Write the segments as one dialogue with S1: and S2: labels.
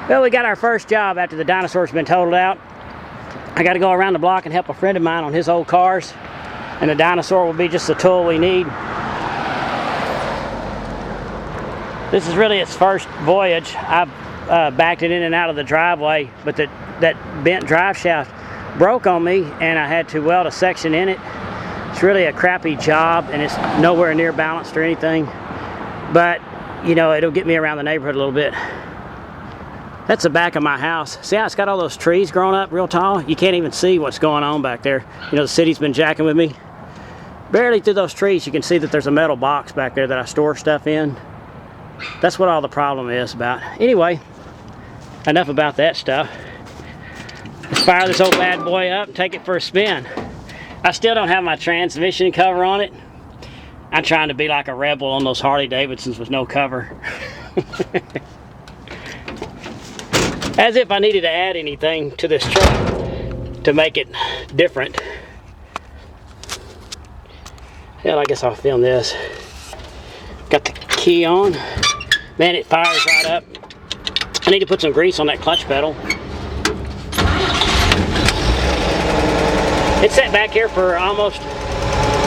S1: Well, we got our first job after the Dinosaur's been totaled out. I got to go around the block and help a friend of mine on his old cars, and the Dinosaur will be just the tool we need. This is really its first voyage. I've backed it in and out of the driveway, but that bent drive shaft broke on me, and I had to weld a section in it. It's really a crappy job, and it's nowhere near balanced or anything, but you know, it'll get me around the neighborhood a little bit. That's the back of my house. See how it's got all those trees growing up real tall? You can't even see what's going on back there. You know, the city's been jacking with me. Barely through those trees you can see that there's a metal box back there that I store stuff in. That's what all the problem is about. Anyway, enough about that stuff. Let's fire this old bad boy up and take it for a spin. I still don't have my transmission cover on it. I'm trying to be like a rebel on those Harley Davidsons with no cover. As if I needed to add anything to this truck to make it different. Hell, I guess I'll film this. Got the key on. Man, it fires right up. I need to put some grease on that clutch pedal. It's sat back here for almost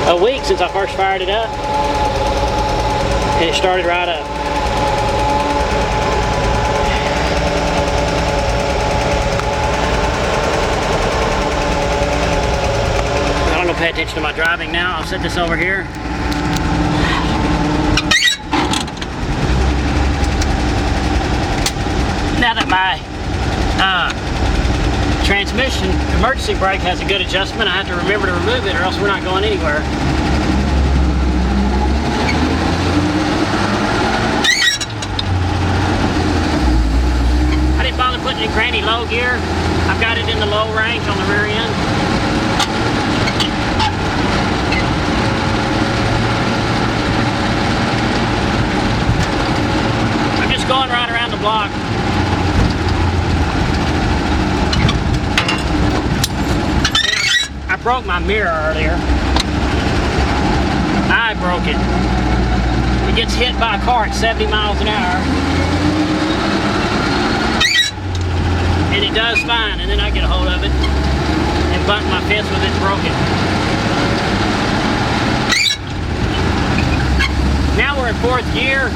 S1: a week since I first fired it up. And it started right up. I'm gonna pay attention to my driving now. I'll set this over here. Now that my transmission emergency brake has a good adjustment, I have to remember to remove it or else we're not going anywhere. I didn't bother putting it in granny low gear. I've got it in the low range on the rear end. I'm just going right around the block. I broke my mirror earlier. I broke it. It gets hit by a car at 70 miles an hour. And it does fine, and then I get a hold of it and bunt my fence with it and broke it. Now we're in 4th gear.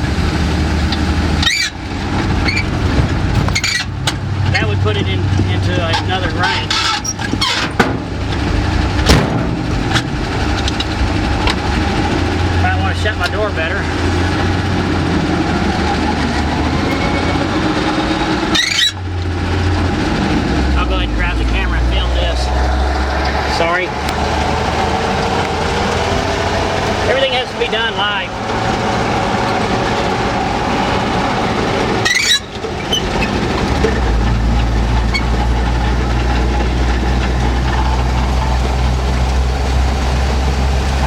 S1: That would put it into another range. Might want to shut my door better. I'll go ahead and grab the camera and film this. Sorry. Everything has to be done live.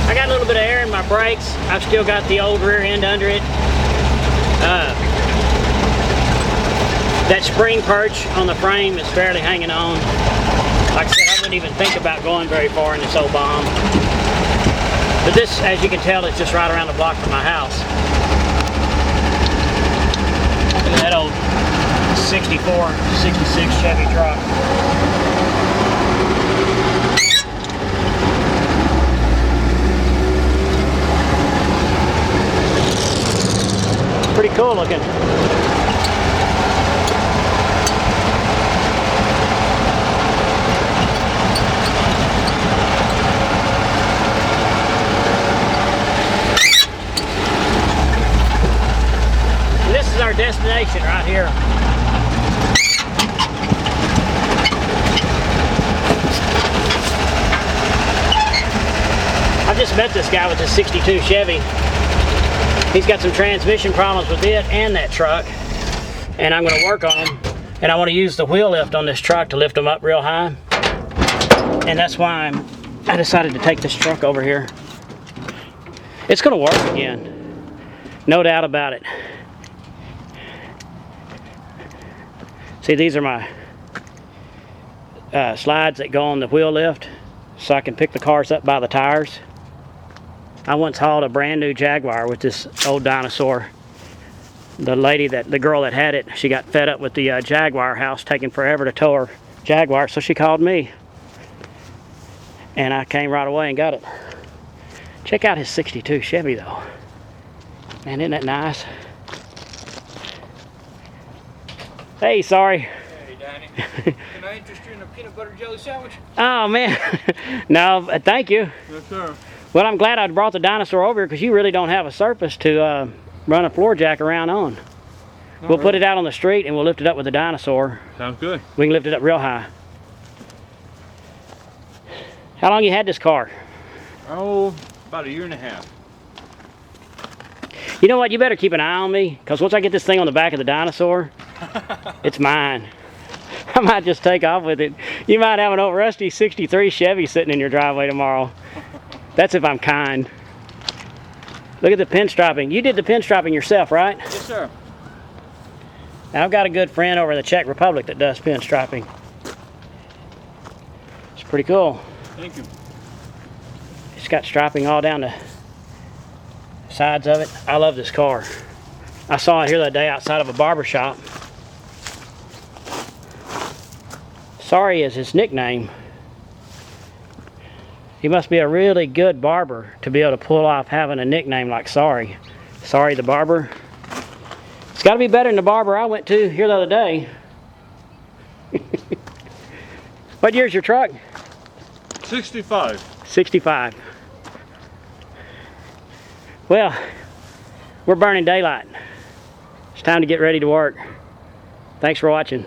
S1: I got a little bit of air in my brakes. I've still got the old rear end under it. That spring perch on the frame is barely hanging on. Like I said, I wouldn't even think about going very far in this old bomb. But this, as you can tell, is just right around the block from my house. Look at that old 64, 66 Chevy truck. Pretty cool looking. And this is our destination right here. I just met this guy with a 62 Chevy. He's got some transmission problems with it and that truck, and I'm going to work on them. And I want to use the wheel lift on this truck to lift them up real high. And that's why I decided to take this truck over here. It's going to work again, no doubt about it. See, these are my slides that go on the wheel lift, so I can pick the cars up by the tires. I once hauled a brand new Jaguar with this old Dinosaur The girl that had it, she got fed up with the Jaguar house taking forever to tow her Jaguar, so she called me. And I came right away and got it. Check out his 62 Chevy though. Man, isn't that nice? Hey, sorry.
S2: Hey, Danny. Can I interest you in a peanut butter jelly sandwich?
S1: Oh, man. No, thank you.
S2: Yes, sir.
S1: Well, I'm glad I brought the Dinosaur over here because you really don't have a surface to run a floor jack around on. We'll put it out on the street and we'll lift it up with the Dinosaur.
S2: Sounds good.
S1: We can lift it up real high. How long you had this car?
S2: Oh, about 1.5 years.
S1: You know what? You better keep an eye on me because once I get this thing on the back of the Dinosaur, it's mine. I might just take off with it. You might have an old rusty 63 Chevy sitting in your driveway tomorrow. That's if I'm kind. Look at the pinstriping. You did the pinstriping yourself, right?
S2: Yes, sir.
S1: Now, I've got a good friend over in the Czech Republic that does pinstriping. It's pretty cool.
S2: Thank you.
S1: It's got striping all down the sides of it. I love this car. I saw it here the other day outside of a barber shop. Sorry is his nickname. He must be a really good barber to be able to pull off having a nickname like Sorry. Sorry the barber. It's got to be better than the barber I went to here the other day. What year's your truck?
S2: 65.
S1: 65. Well, we're burning daylight. It's time to get ready to work. Thanks for watching.